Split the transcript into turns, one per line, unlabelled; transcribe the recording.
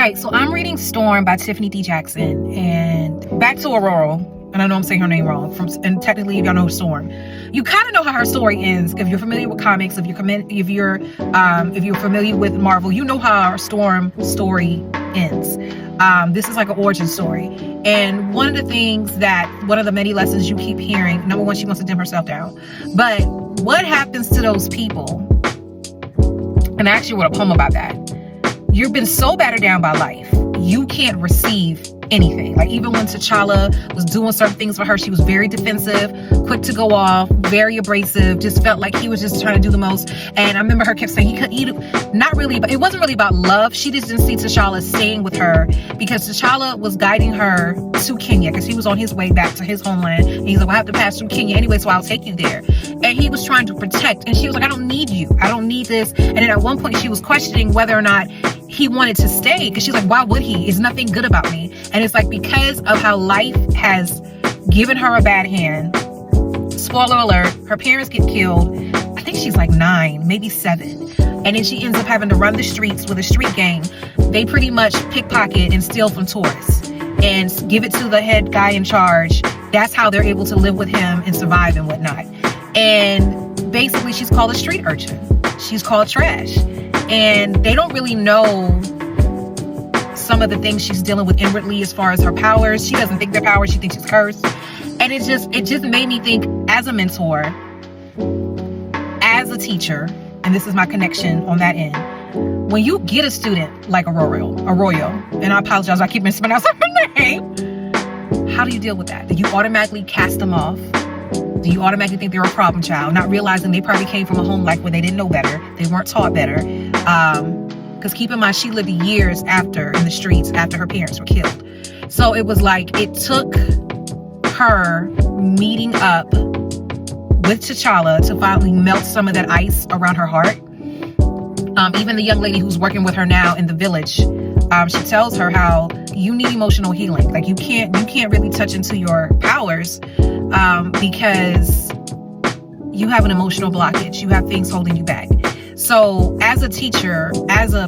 All right, so I'm reading Storm by Tiffany D. Jackson, and back to Ororo. And I know I'm saying her name wrong. And technically, y'all know Storm. You kind of know how her story ends if you're familiar with comics. If you're familiar with Marvel, you know how our Storm story ends. This is like an origin story. And one of the many lessons you keep hearing, number one, she wants to dim herself down. But what happens to those people? And I actually wrote a poem about that. You've been so battered down by life, you can't receive anything. Like, even when T'Challa was doing certain things for her, she was very defensive, quick to go off, very abrasive, just felt like he was just trying to do the most. And I remember her kept saying not really, but it wasn't really about love. She just didn't see T'Challa staying with her because T'Challa was guiding her to Kenya because he was on his way back to his homeland. And he's like, well, I have to pass through Kenya anyway, so I'll take you there. And he was trying to protect. And she was like, I don't need you. I don't need this. And then at one point she was questioning whether or not he wanted to stay, because she's like, why would he? Is nothing good about me? And it's like, because of how life has given her a bad hand. Spoiler alert, her parents get killed. I think she's like 9, maybe 7. And then she ends up having to run the streets with a street gang. They pretty much pickpocket and steal from tourists and give it to the head guy in charge. That's how they're able to live with him and survive and whatnot. And basically she's called a street urchin. She's called trash. And they don't really know some of the things she's dealing with inwardly as far as her powers. She doesn't think they're powers. She thinks she's cursed. And it just made me think, as a mentor, as a teacher, and this is my connection on that end, when you get a student like Arroyo, and I apologize, I keep mispronouncing her name, how do you deal with that? Do you automatically cast them off? Do you automatically think they're a problem child, not realizing they probably came from a home life where they didn't know better, they weren't taught better? Because keep in mind, she lived years after in the streets after her parents were killed. So it was like, it took her meeting up with T'Challa to finally melt some of that ice around her heart. Even the young lady who's working with her now in the village, she tells her how you need emotional healing. Like, you can't really touch into your powers because you have an emotional blockage. You have things holding you back. So as a teacher, as a